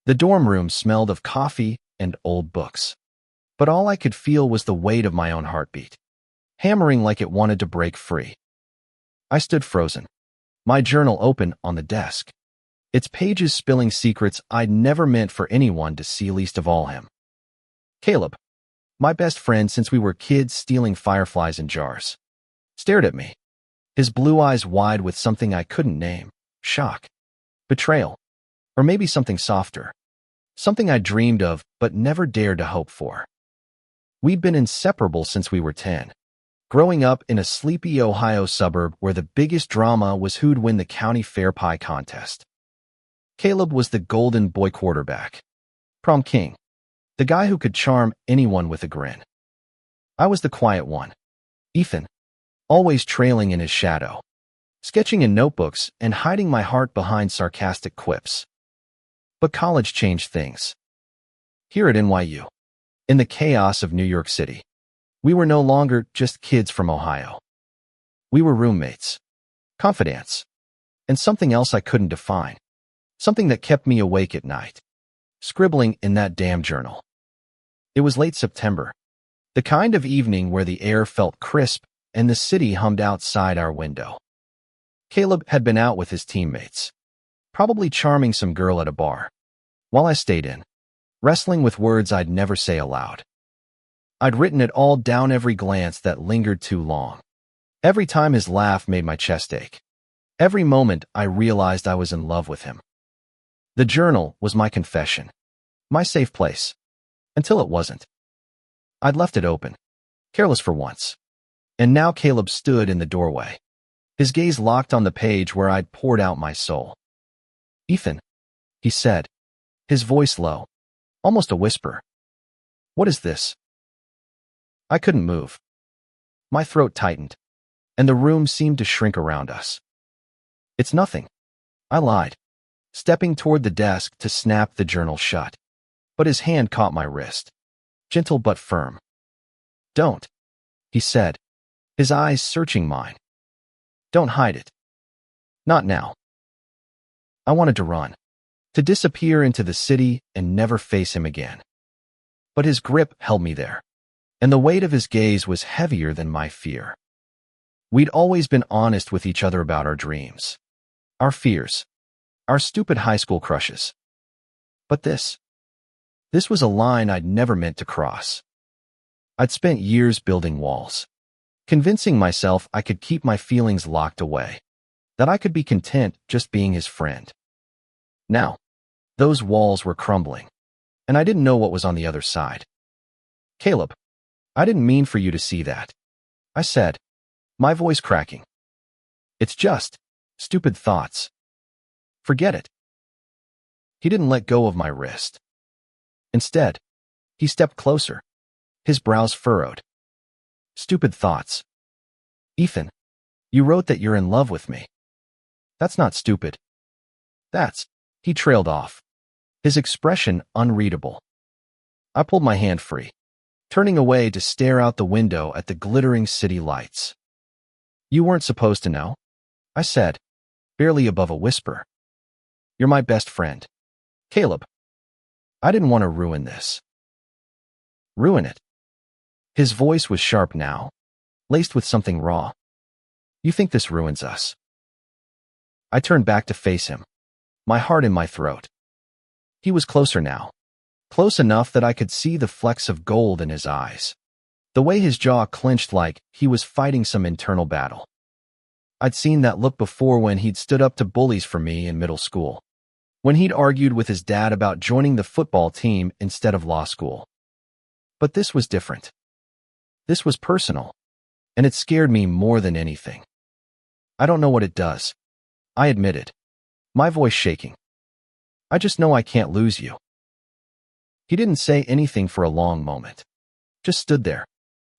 The dorm room smelled of coffee and old books, but all I could feel was the weight of my own heartbeat, hammering like it wanted to break free. I stood frozen, my journal open on the desk, its pages spilling secrets I'd never meant for anyone to see, least of all him. Caleb, my best friend since we were kids stealing fireflies in jars, stared at me, his blue eyes wide with something I couldn't name: shock, betrayal, or maybe something softer, something I dreamed of but never dared to hope for. We'd been inseparable since we were 10, growing up in a sleepy Ohio suburb where the biggest drama was who'd win the county fair pie contest. Caleb was the golden boy quarterback, prom king, the guy who could charm anyone with a grin. I was the quiet one, Ethan, always trailing in his shadow, sketching in notebooks and hiding my heart behind sarcastic quips. But college changed things. Here at NYU, in the chaos of New York City, we were no longer just kids from Ohio. We were roommates, confidants, and something else I couldn't define, something that kept me awake at night, scribbling in that damn journal. It was late September, the kind of evening where the air felt crisp and the city hummed outside our window. Caleb had been out with his teammates, probably charming some girl at a bar, while I stayed in, wrestling with words I'd never say aloud. I'd written it all down, every glance that lingered too long, every time his laugh made my chest ache, every moment I realized I was in love with him. The journal was my confession, my safe place, until it wasn't. I'd left it open, careless for once, and now Caleb stood in the doorway, his gaze locked on the page where I'd poured out my soul. "Ethan," he said, his voice low, almost a whisper. "What is this?" I couldn't move. My throat tightened, and the room seemed to shrink around us. "It's nothing," I lied, stepping toward the desk to snap the journal shut. But his hand caught my wrist, gentle but firm. "Don't," he said, his eyes searching mine. "Don't hide it. Not now." I wanted to run, to disappear into the city and never face him again. But his grip held me there, and the weight of his gaze was heavier than my fear. We'd always been honest with each other about our dreams, our fears, our stupid high school crushes. But this was a line I'd never meant to cross. I'd spent years building walls, convincing myself I could keep my feelings locked away, that I could be content just being his friend. Now, those walls were crumbling, and I didn't know what was on the other side. "Caleb, I didn't mean for you to see that," I said, my voice cracking. "It's just stupid thoughts. Forget it." He didn't let go of my wrist. Instead, he stepped closer, his brows furrowed. "Stupid thoughts. Ethan, you wrote that you're in love with me. That's not stupid. That's..." He trailed off, his expression unreadable. I pulled my hand free, turning away to stare out the window at the glittering city lights. "You weren't supposed to know," I said, barely above a whisper. "You're my best friend, Caleb. I didn't want to ruin this." "Ruin it?" His voice was sharp now, laced with something raw. "You think this ruins us?" I turned back to face him, my heart in my throat. He was closer now, close enough that I could see the flecks of gold in his eyes, the way his jaw clenched like he was fighting some internal battle. I'd seen that look before when he'd stood up to bullies for me in middle school, when he'd argued with his dad about joining the football team instead of law school. But this was different. This was personal, and it scared me more than anything. "I don't know what it does," I admitted, my voice shaking. "I just know I can't lose you." He didn't say anything for a long moment, just stood there,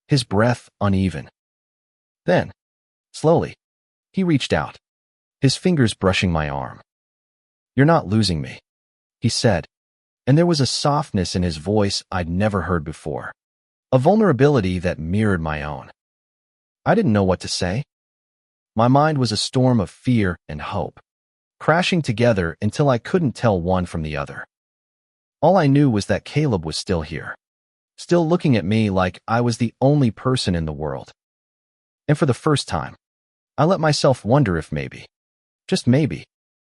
his breath uneven. Then, slowly, he reached out, his fingers brushing my arm. "You're not losing me," he said, and there was a softness in his voice I'd never heard before, a vulnerability that mirrored my own. I didn't know what to say. My mind was a storm of fear and hope, crashing together until I couldn't tell one from the other. All I knew was that Caleb was still here, still looking at me like I was the only person in the world. And for the first time, I let myself wonder if maybe, just maybe,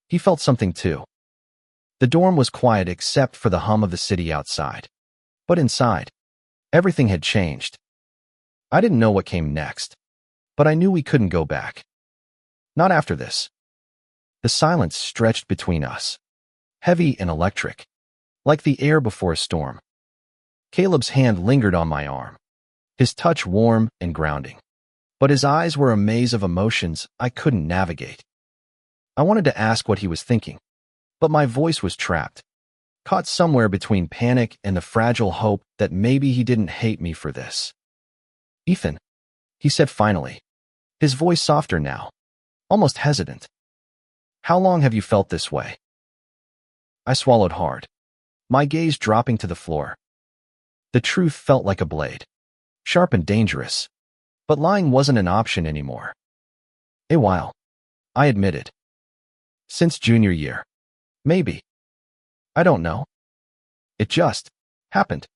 he felt something too. The dorm was quiet except for the hum of the city outside. But inside, everything had changed. I didn't know what came next, but I knew we couldn't go back. Not after this. The silence stretched between us, heavy and electric, like the air before a storm. Caleb's hand lingered on my arm, his touch warm and grounding. But his eyes were a maze of emotions I couldn't navigate. I wanted to ask what he was thinking, but my voice was trapped, caught somewhere between panic and the fragile hope that maybe he didn't hate me for this. "Ethan," he said finally, his voice softer now, almost hesitant. "How long have you felt this way?" I swallowed hard, my gaze dropping to the floor. The truth felt like a blade, sharp and dangerous, but lying wasn't an option anymore. "A while," I admitted. "Since junior year. Maybe. I don't know. It just happened."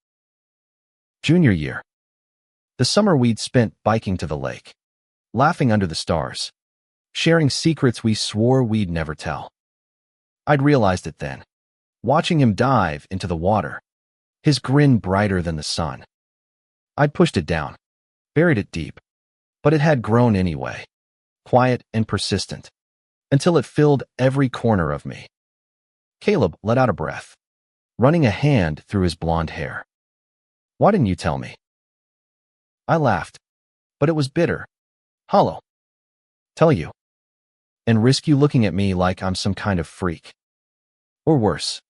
Junior year. The summer we'd spent biking to the lake, laughing under the stars, sharing secrets we swore we'd never tell. I'd realized it then, watching him dive into the water, his grin brighter than the sun. I'd pushed it down, buried it deep, but it had grown anyway, quiet and persistent, until it filled every corner of me. Caleb let out a breath, running a hand through his blonde hair. "Why didn't you tell me?" I laughed, but it was bitter, hollow. "Tell you? And risk you looking at me like I'm some kind of freak? Or worse,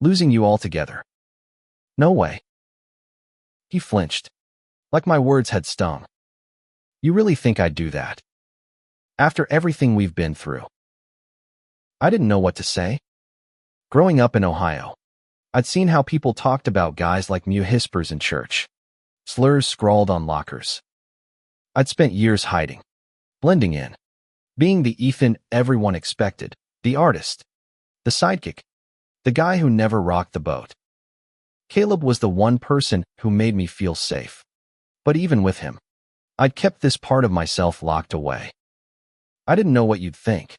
losing you altogether? No way." He flinched, like my words had stung. "You really think I'd do that? After everything we've been through?" I didn't know what to say. Growing up in Ohio, I'd seen how people talked about guys like whispers in church, slurs scrawled on lockers. I'd spent years hiding, blending in, being the Ethan everyone expected, the artist, the sidekick, the guy who never rocked the boat. Caleb was the one person who made me feel safe. But even with him, I'd kept this part of myself locked away. "I didn't know what you'd think,"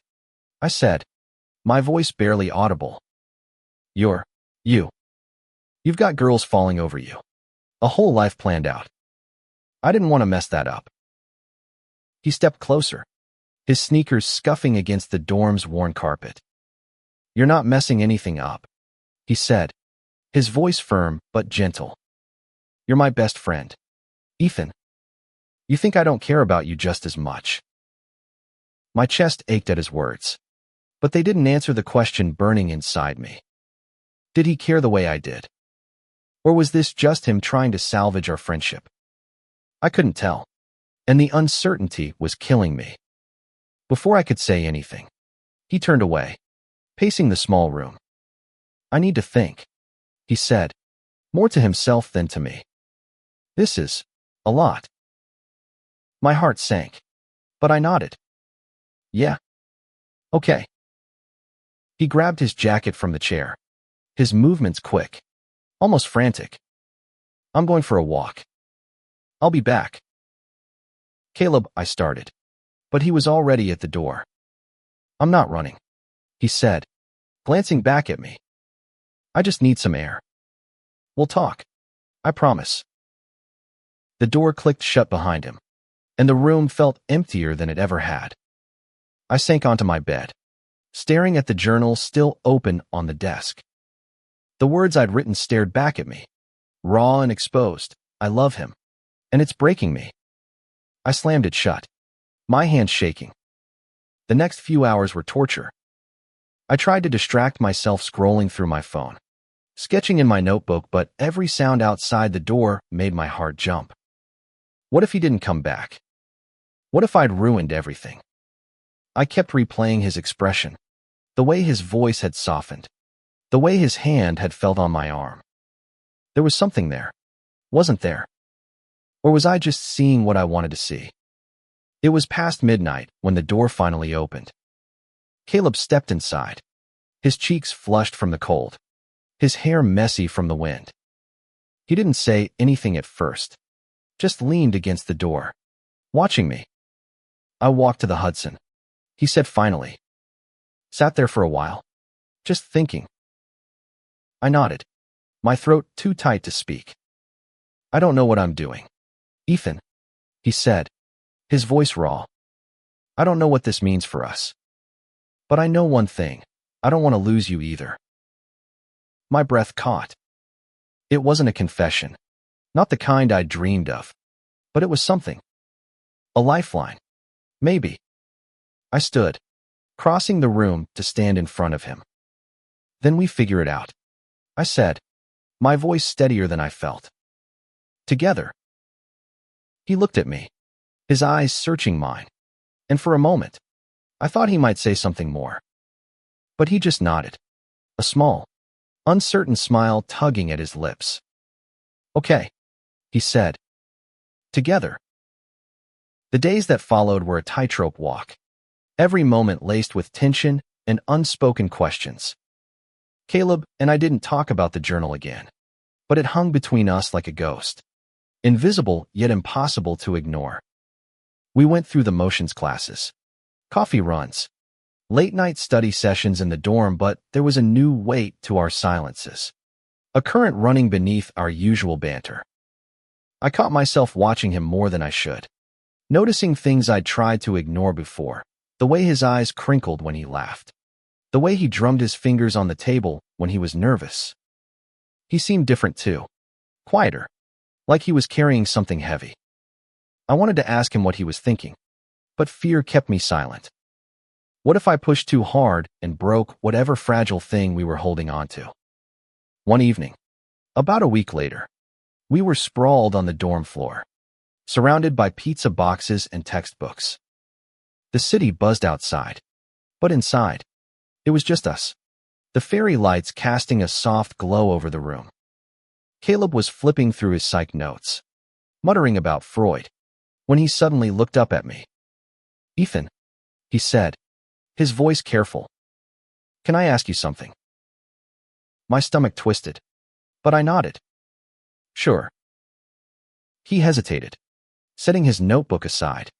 I said, my voice barely audible. You've got girls falling over you. A whole life planned out. I didn't want to mess that up." He stepped closer, his sneakers scuffing against the dorm's worn carpet. "You're not messing anything up," he said, his voice firm but gentle. "You're my best friend, Ethan. You think I don't care about you just as much?" My chest ached at his words, but they didn't answer the question burning inside me. Did he care the way I did? Or was this just him trying to salvage our friendship? I couldn't tell, and the uncertainty was killing me. Before I could say anything, he turned away, pacing the small room. "I need to think," he said, more to himself than to me. "This is a lot." My heart sank, but I nodded. "Yeah. Okay." He grabbed his jacket from the chair, his movements quick, almost frantic. "I'm going for a walk. I'll be back." "Caleb," I started, but he was already at the door. "I'm not running," he said, glancing back at me. "I just need some air. We'll talk. I promise." The door clicked shut behind him, and the room felt emptier than it ever had. I sank onto my bed, staring at the journal still open on the desk. The words I'd written stared back at me, raw and exposed. "I love him, and it's breaking me." I slammed it shut, my hand shaking. The next few hours were torture. I tried to distract myself scrolling through my phone, sketching in my notebook, but every sound outside the door made my heart jump. What if he didn't come back? What if I'd ruined everything? I kept replaying his expression, the way his voice had softened, the way his hand had felt on my arm. There was something there, wasn't there? Or was I just seeing what I wanted to see? It was past midnight when the door finally opened. Caleb stepped inside, his cheeks flushed from the cold, his hair messy from the wind. He didn't say anything at first, just leaned against the door, watching me. I walked to the Hudson, he said finally. Sat there for a while, just thinking. I nodded, my throat too tight to speak. I don't know what I'm doing. Ethan, he said, his voice raw. I don't know what this means for us. But I know one thing, I don't want to lose you either. My breath caught. It wasn't a confession, not the kind I dreamed of, but it was something. A lifeline. Maybe. I stood, crossing the room to stand in front of him. Then we figure it out, I said, my voice steadier than I felt. Together. He looked at me, his eyes searching mine, and for a moment, I thought he might say something more. But he just nodded, a small, uncertain smile tugging at his lips. Okay, he said. Together. The days that followed were a tightrope walk, every moment laced with tension and unspoken questions. Caleb and I didn't talk about the journal again, but it hung between us like a ghost, invisible yet impossible to ignore. We went through the motions classes, coffee runs, late-night study sessions in the dorm, but there was a new weight to our silences, a current running beneath our usual banter. I caught myself watching him more than I should, noticing things I'd tried to ignore before, the way his eyes crinkled when he laughed, the way he drummed his fingers on the table when he was nervous. He seemed different too, quieter, like he was carrying something heavy. I wanted to ask him what he was thinking, but fear kept me silent. What if I pushed too hard and broke whatever fragile thing we were holding on to? One evening, about a week later, we were sprawled on the dorm floor, surrounded by pizza boxes and textbooks. The city buzzed outside, but inside, it was just us, the fairy lights casting a soft glow over the room. Caleb was flipping through his psych notes, muttering about Freud, when he suddenly looked up at me. Ethan, he said, his voice careful. Can I ask you something? My stomach twisted, but I nodded. Sure. He hesitated, setting his notebook aside.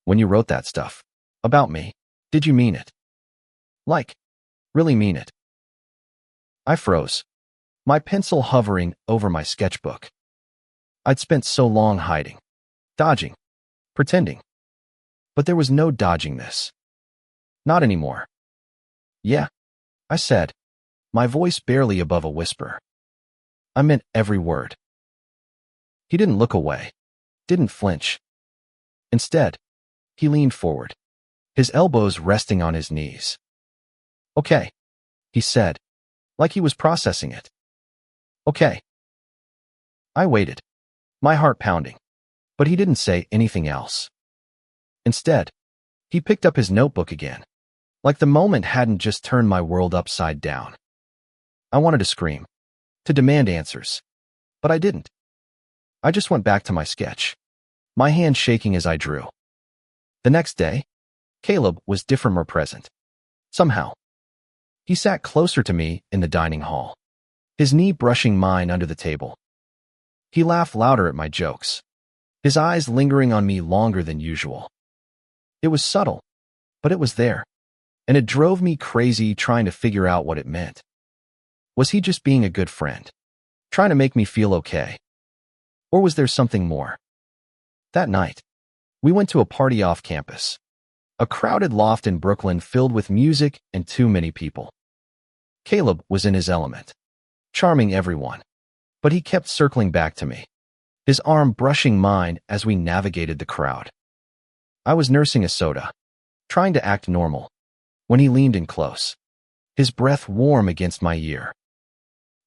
When you wrote that stuff about me, did you mean it? Like, really mean it? I froze, my pencil hovering over my sketchbook. I'd spent so long hiding, dodging, pretending. But there was no dodging this. Not anymore. Yeah, I said, my voice barely above a whisper. I meant every word. He didn't look away, didn't flinch. Instead, he leaned forward, his elbows resting on his knees. Okay, he said, like he was processing it. Okay. I waited, my heart pounding, but he didn't say anything else. Instead, he picked up his notebook again, like the moment hadn't just turned my world upside down. I wanted to scream, to demand answers, but I didn't. I just went back to my sketch, my hand shaking as I drew. The next day, Caleb was different, more present. Somehow. He sat closer to me in the dining hall, his knee brushing mine under the table. He laughed louder at my jokes, his eyes lingering on me longer than usual. It was subtle, but it was there, and it drove me crazy trying to figure out what it meant. Was he just being a good friend, trying to make me feel okay? Or was there something more? That night, we went to a party off campus, a crowded loft in Brooklyn filled with music and too many people. Caleb was in his element, charming everyone, but he kept circling back to me, his arm brushing mine as we navigated the crowd. I was nursing a soda, trying to act normal, when he leaned in close, his breath warm against my ear.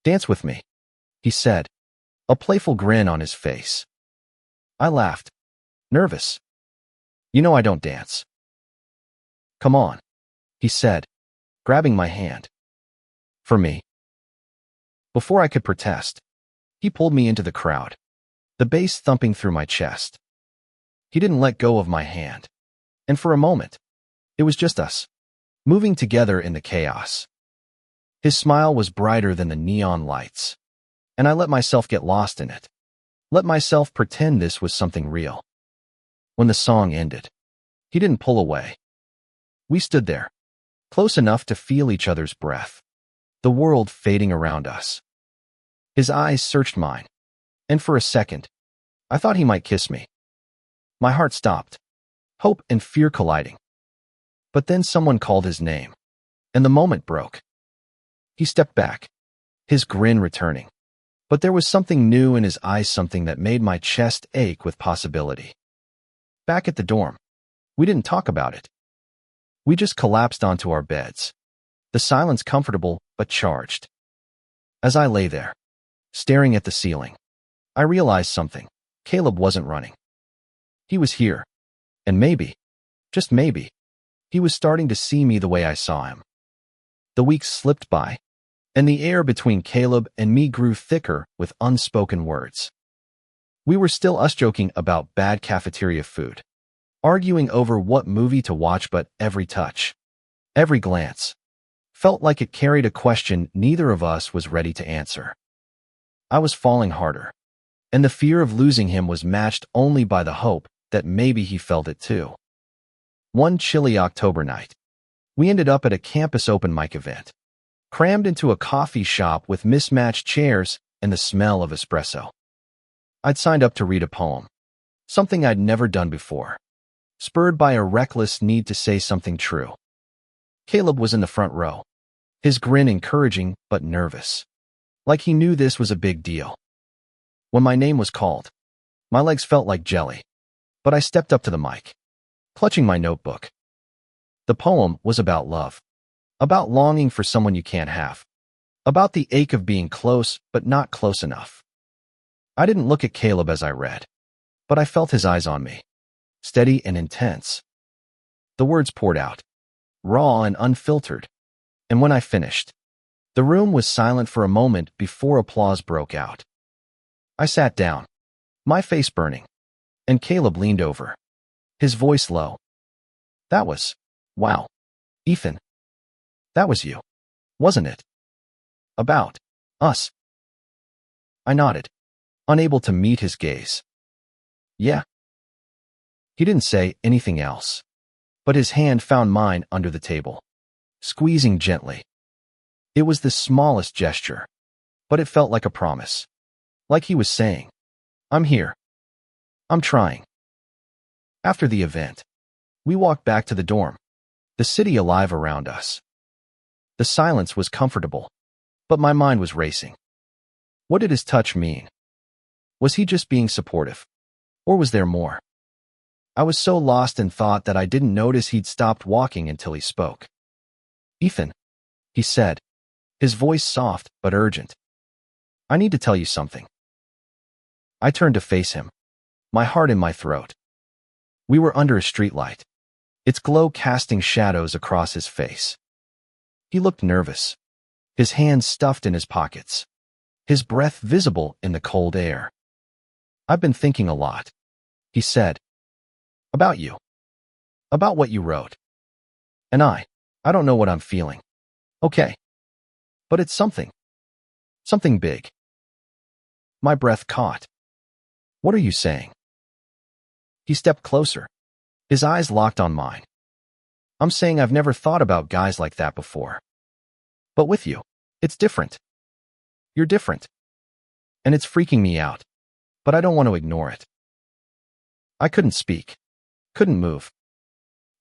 Dance with me, he said, a playful grin on his face. I laughed, nervous. You know I don't dance. Come on, he said, grabbing my hand. For me. Before I could protest, he pulled me into the crowd, the bass thumping through my chest. He didn't let go of my hand, and for a moment, it was just us, moving together in the chaos. His smile was brighter than the neon lights, and I let myself get lost in it. Let myself pretend this was something real. When the song ended, he didn't pull away. We stood there, close enough to feel each other's breath, the world fading around us. His eyes searched mine, and for a second, I thought he might kiss me. My heart stopped, hope and fear colliding. But then someone called his name, and the moment broke. He stepped back, his grin returning. But there was something new in his eyes, something that made my chest ache with possibility. Back at the dorm, we didn't talk about it. We just collapsed onto our beds, the silence comfortable but charged. As I lay there, staring at the ceiling, I realized something. Caleb wasn't running. He was here, and maybe, just maybe, he was starting to see me the way I saw him. The weeks slipped by, and the air between Caleb and me grew thicker with unspoken words. We were still us, joking about bad cafeteria food, arguing over what movie to watch, but every touch, every glance, felt like it carried a question neither of us was ready to answer. I was falling harder, and the fear of losing him was matched only by the hope that maybe he felt it too. One chilly October night, we ended up at a campus open mic event, crammed into a coffee shop with mismatched chairs and the smell of espresso. I'd signed up to read a poem, something I'd never done before, spurred by a reckless need to say something true. Caleb was in the front row, his grin encouraging but nervous, like he knew this was a big deal. When my name was called, my legs felt like jelly, but I stepped up to the mic, clutching my notebook. The poem was about love, about longing for someone you can't have, about the ache of being close but not close enough. I didn't look at Caleb as I read, but I felt his eyes on me, steady and intense. The words poured out, raw and unfiltered, and when I finished, the room was silent for a moment before applause broke out. I sat down, my face burning, and Caleb leaned over, his voice low. "That was, wow, Ethan. That was you, wasn't it? About us." I nodded, unable to meet his gaze. "Yeah." He didn't say anything else, but his hand found mine under the table, squeezing gently. It was the smallest gesture, but it felt like a promise, like he was saying, "I'm here. I'm trying." After the event, we walked back to the dorm, the city alive around us. The silence was comfortable, but my mind was racing. What did his touch mean? Was he just being supportive? Or was there more? I was so lost in thought that I didn't notice he'd stopped walking until he spoke. "Ethan," he said, his voice soft but urgent. "I need to tell you something." I turned to face him, my heart in my throat. We were under a streetlight, its glow casting shadows across his face. He looked nervous, his hands stuffed in his pockets, his breath visible in the cold air. "I've been thinking a lot," he said. "About you. About what you wrote. And I don't know what I'm feeling. Okay. But it's something. Something big." My breath caught. "What are you saying?" He stepped closer, his eyes locked on mine. "I'm saying I've never thought about guys like that before. But with you, it's different. You're different. And it's freaking me out, but I don't want to ignore it." I couldn't speak, couldn't move.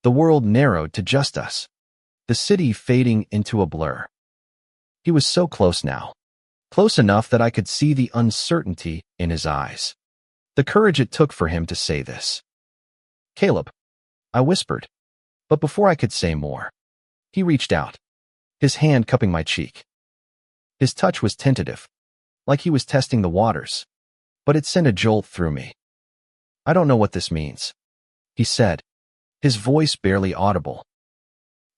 The world narrowed to just us, the city fading into a blur. He was so close now, close enough that I could see the uncertainty in his eyes, the courage it took for him to say this. "Caleb," I whispered, but before I could say more, he reached out, his hand cupping my cheek. His touch was tentative, like he was testing the waters, but it sent a jolt through me. "I don't know what this means," he said, his voice barely audible.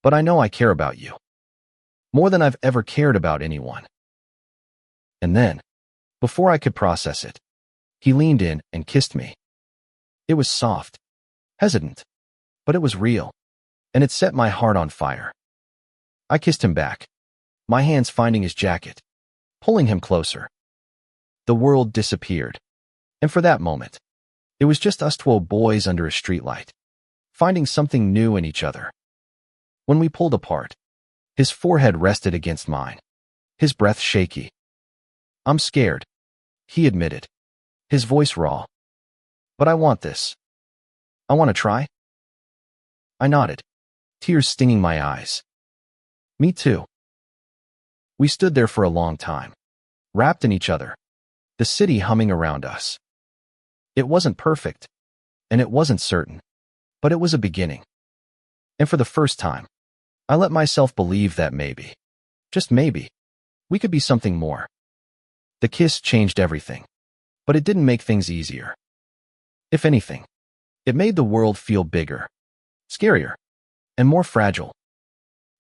"But I know I care about you, more than I've ever cared about anyone." And then, before I could process it, he leaned in and kissed me. It was soft, hesitant, but it was real, and it set my heart on fire. I kissed him back, my hands finding his jacket, pulling him closer. The world disappeared, and for that moment, it was just us 12 boys under a streetlight, finding something new in each other. When we pulled apart, his forehead rested against mine, his breath shaky. "I'm scared," he admitted, his voice raw. "But I want this. I want to try." I nodded, tears stinging my eyes. "Me too." We stood there for a long time, wrapped in each other, the city humming around us. It wasn't perfect, and it wasn't certain, but it was a beginning. And for the first time, I let myself believe that maybe, just maybe, we could be something more. The kiss changed everything, but it didn't make things easier. If anything, it made the world feel bigger, scarier, and more fragile.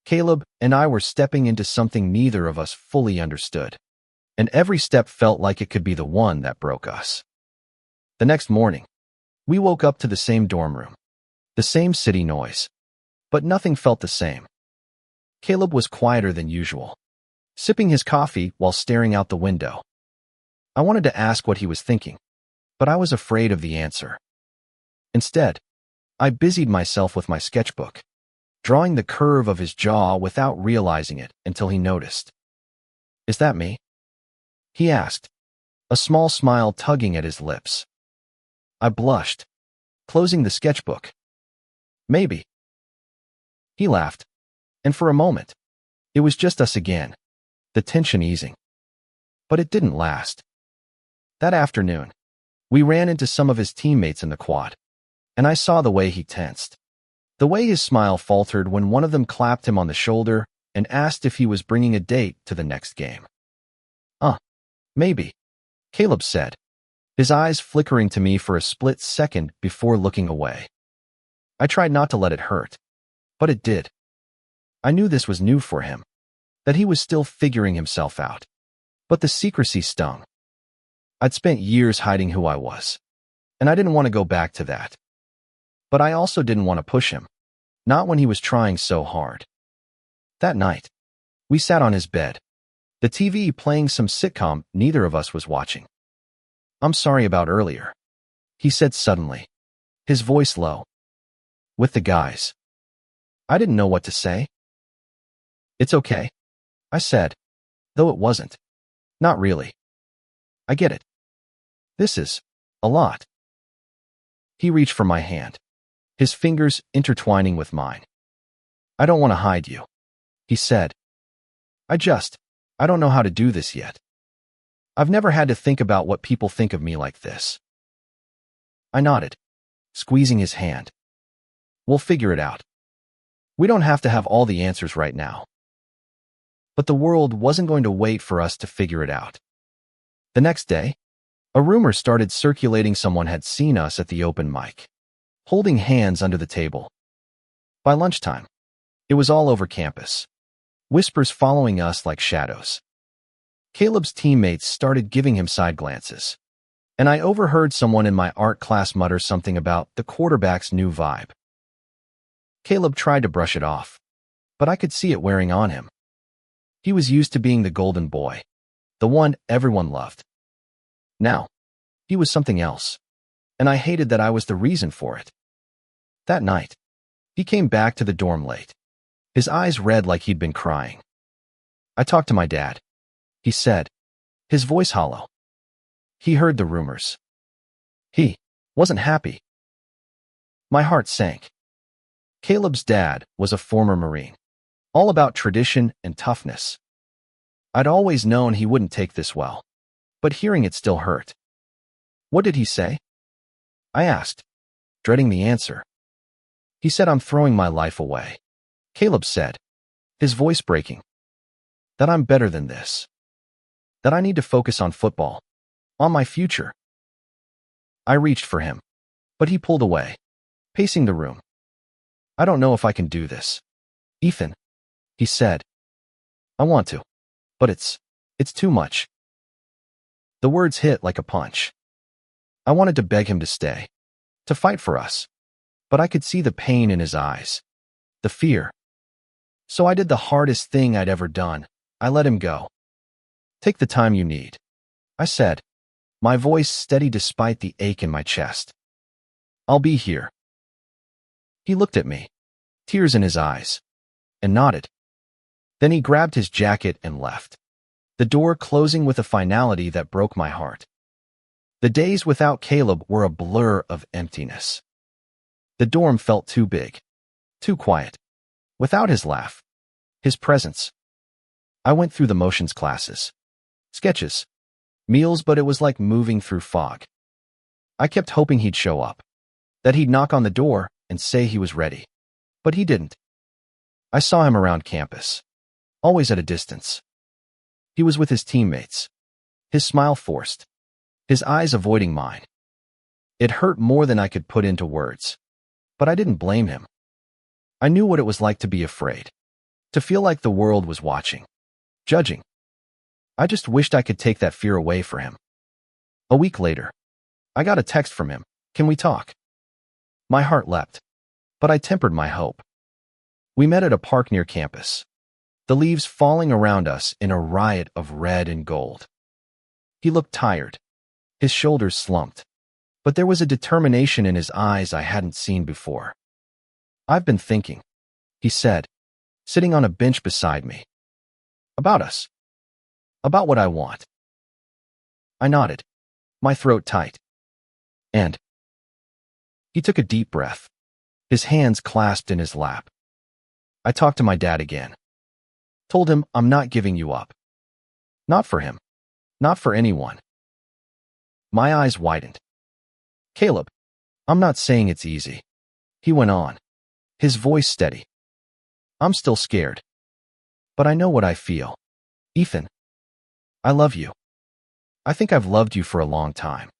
Caleb and I were stepping into something neither of us fully understood, and every step felt like it could be the one that broke us. The next morning, we woke up to the same dorm room, the same city noise, but nothing felt the same. Caleb was quieter than usual, sipping his coffee while staring out the window. I wanted to ask what he was thinking, but I was afraid of the answer. Instead, I busied myself with my sketchbook, drawing the curve of his jaw without realizing it until he noticed. "Is that me?" he asked, a small smile tugging at his lips. I blushed, closing the sketchbook. "Maybe." He laughed, and for a moment, it was just us again, the tension easing. But it didn't last. That afternoon, we ran into some of his teammates in the quad, and I saw the way he tensed. The way his smile faltered when one of them clapped him on the shoulder and asked if he was bringing a date to the next game. Maybe," Caleb said, his eyes flickering to me for a split second before looking away. I tried not to let it hurt, but it did. I knew this was new for him, that he was still figuring himself out. But the secrecy stung. I'd spent years hiding who I was, and I didn't want to go back to that. But I also didn't want to push him, not when he was trying so hard. That night, we sat on his bed, the TV playing some sitcom neither of us was watching. "I'm sorry about earlier," he said suddenly, his voice low. "With the guys." I didn't know what to say. "It's okay," I said, though it wasn't. "Not really. I get it. This is a lot." He reached for my hand, his fingers intertwining with mine. "I don't want to hide you," he said. I don't know how to do this yet. I've never had to think about what people think of me like this." I nodded, squeezing his hand. "We'll figure it out. We don't have to have all the answers right now." But the world wasn't going to wait for us to figure it out. The next day, a rumor started circulating someone had seen us at the open mic, holding hands under the table. By lunchtime, it was all over campus, whispers following us like shadows. Caleb's teammates started giving him side glances, and I overheard someone in my art class mutter something about the quarterback's new vibe. Caleb tried to brush it off, but I could see it wearing on him. He was used to being the golden boy, the one everyone loved. Now, he was something else, and I hated that I was the reason for it. That night, he came back to the dorm late, his eyes red like he'd been crying. "I talked to my dad," he said, his voice hollow. He heard the rumors. He wasn't happy. My heart sank. Caleb's dad was a former Marine, all about tradition and toughness. I'd always known he wouldn't take this well, but hearing it still hurt. "What did he say?" I asked, dreading the answer. "He said I'm throwing my life away," Caleb said, his voice breaking. "That I'm better than this. That I need to focus on football, on my future." I reached for him, but he pulled away, pacing the room. "I don't know if I can do this, Ethan," he said. "I want to, but it's too much." The words hit like a punch. I wanted to beg him to stay, to fight for us, but I could see the pain in his eyes, the fear. So I did the hardest thing I'd ever done, I let him go. Take the time you need, I said, my voice steady despite the ache in my chest. I'll be here. He looked at me, tears in his eyes, and nodded. Then he grabbed his jacket and left, the door closing with a finality that broke my heart. The days without Caleb were a blur of emptiness. The dorm felt too big, too quiet. Without his laugh, his presence. I went through the motions classes, sketches, meals, but it was like moving through fog. I kept hoping he'd show up, that he'd knock on the door and say he was ready. But he didn't. I saw him around campus, always at a distance. He was with his teammates, his smile forced, his eyes avoiding mine. It hurt more than I could put into words, but I didn't blame him. I knew what it was like to be afraid, to feel like the world was watching, judging. I just wished I could take that fear away for him. A week later, I got a text from him. Can we talk? My heart leapt, but I tempered my hope. We met at a park near campus, the leaves falling around us in a riot of red and gold. He looked tired, his shoulders slumped, but there was a determination in his eyes I hadn't seen before. I've been thinking, he said, sitting on a bench beside me. About us. About what I want. I nodded, my throat tight. And he took a deep breath, his hands clasped in his lap. I talked to my dad again. Told him I'm not giving you up. Not for him. Not for anyone. My eyes widened. Caleb, I'm not saying it's easy. He went on, his voice steady. I'm still scared. But I know what I feel. Ethan, I love you. I think I've loved you for a long time.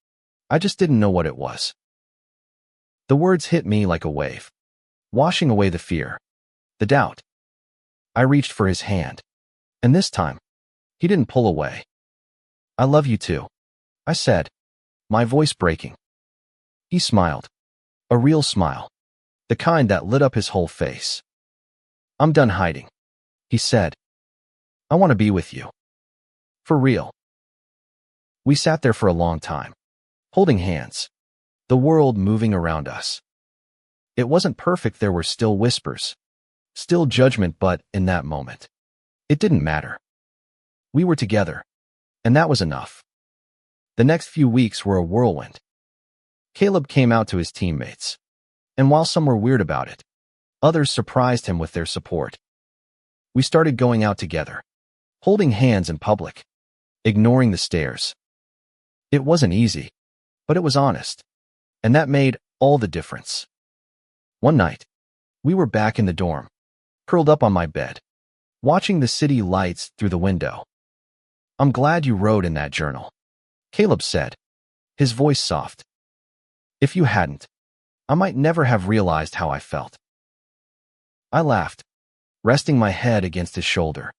I just didn't know what it was. The words hit me like a wave, washing away the fear, the doubt. I reached for his hand, and this time, he didn't pull away. I love you too, I said, my voice breaking. He smiled, a real smile, the kind that lit up his whole face. I'm done hiding, he said. I want to be with you. For real. We sat there for a long time, holding hands, the world moving around us. It wasn't perfect, there were still whispers, still judgment, but in that moment, it didn't matter. We were together, and that was enough. The next few weeks were a whirlwind. Caleb came out to his teammates, and while some were weird about it, others surprised him with their support. We started going out together, holding hands in public, ignoring the stares. It wasn't easy, but it was honest, and that made all the difference. One night, we were back in the dorm, curled up on my bed, watching the city lights through the window. I'm glad you wrote in that journal, Caleb said, his voice soft. If you hadn't, I might never have realized how I felt. I laughed, resting my head against his shoulder.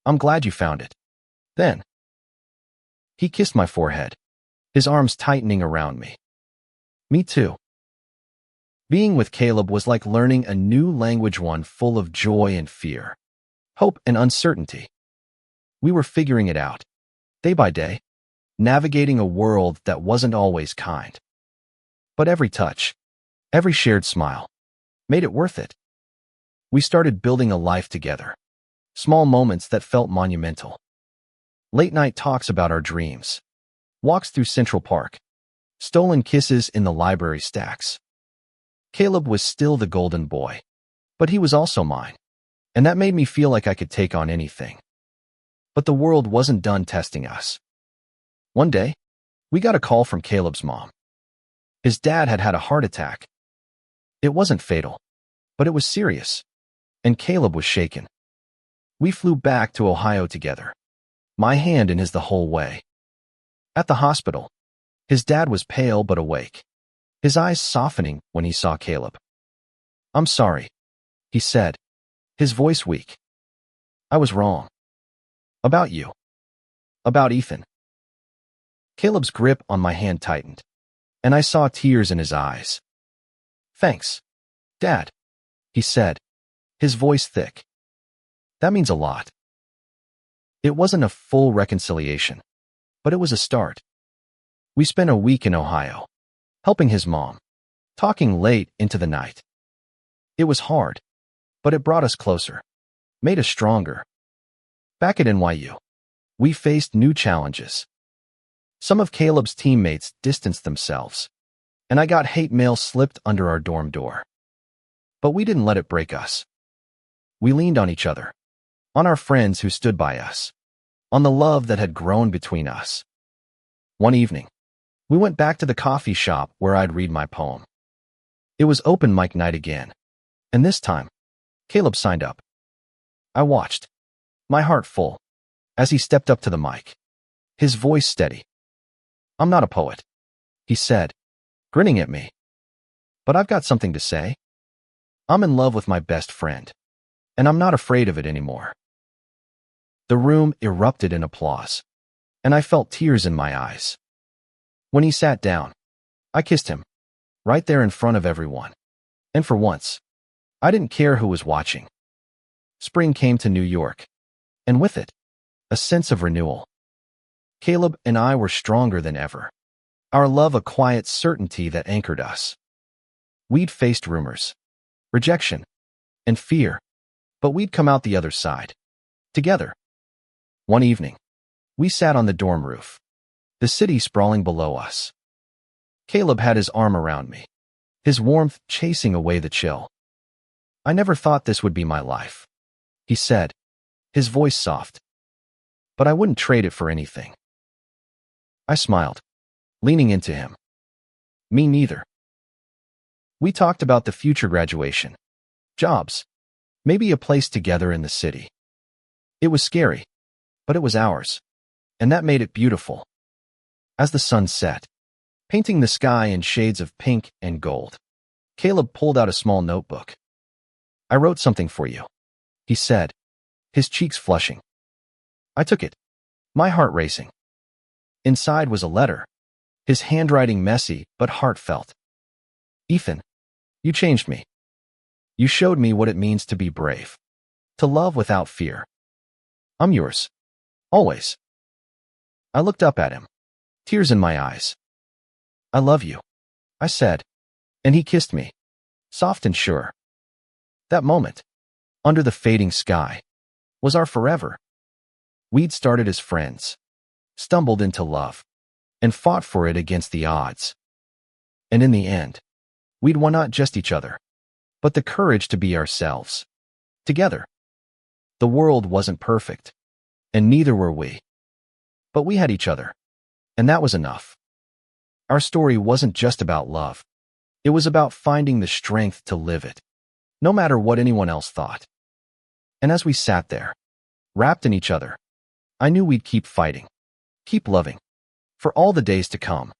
I'm glad you found it. Then, he kissed my forehead, his arms tightening around me. Me too. Being with Caleb was like learning a new language, one full of joy and fear, hope and uncertainty. We were figuring it out, day by day, navigating a world that wasn't always kind. But every touch, every shared smile, made it worth it. We started building a life together, small moments that felt monumental. Late-night talks about our dreams, walks through Central Park, stolen kisses in the library stacks. Caleb was still the golden boy, but he was also mine, and that made me feel like I could take on anything. But the world wasn't done testing us. One day, we got a call from Caleb's mom. His dad had had a heart attack. It wasn't fatal, but it was serious, and Caleb was shaken. We flew back to Ohio together, my hand in his the whole way. At the hospital, his dad was pale but awake, his eyes softening when he saw Caleb. I'm sorry, he said, his voice weak. I was wrong. About you. About Ethan. Caleb's grip on my hand tightened, and I saw tears in his eyes. Thanks, Dad, he said, his voice thick. That means a lot. It wasn't a full reconciliation, but it was a start. We spent a week in Ohio, helping his mom, talking late into the night. It was hard, but it brought us closer, made us stronger. Back at NYU, we faced new challenges. Some of Caleb's teammates distanced themselves, and I got hate mail slipped under our dorm door. But we didn't let it break us. We leaned on each other, on our friends who stood by us, on the love that had grown between us. One evening, we went back to the coffee shop where I'd read my poem. It was open mic night again, and this time, Caleb signed up. I watched, my heart full, as he stepped up to the mic, his voice steady. "I'm not a poet," he said, grinning at me. "But I've got something to say. I'm in love with my best friend, and I'm not afraid of it anymore." The room erupted in applause, and I felt tears in my eyes. When he sat down, I kissed him, right there in front of everyone. And for once, I didn't care who was watching. Spring came to New York, and with it, a sense of renewal. Caleb and I were stronger than ever, our love a quiet certainty that anchored us. We'd faced rumors, rejection, and fear, but we'd come out the other side, together. One evening, we sat on the dorm roof, the city sprawling below us. Caleb had his arm around me, his warmth chasing away the chill. "I never thought this would be my life," he said, his voice soft. "But I wouldn't trade it for anything." I smiled, leaning into him. "Me neither." We talked about the future graduation, jobs, maybe a place together in the city. It was scary, but it was ours, and that made it beautiful. As the sun set, painting the sky in shades of pink and gold, Caleb pulled out a small notebook. "I wrote something for you," he said, his cheeks flushing. I took it, my heart racing. Inside was a letter, his handwriting messy but heartfelt. "Ethan, you changed me. You showed me what it means to be brave, to love without fear. I'm yours, always." I looked up at him, tears in my eyes. "I love you," I said, and he kissed me, soft and sure. That moment, under the fading sky, was our forever. We'd started as friends, stumbled into love, and fought for it against the odds. And in the end, we'd won not just each other, but the courage to be ourselves, together. The world wasn't perfect, and neither were we. But we had each other, and that was enough. Our story wasn't just about love. It was about finding the strength to live it, no matter what anyone else thought. And as we sat there, wrapped in each other, I knew we'd keep fighting, keep loving, for all the days to come.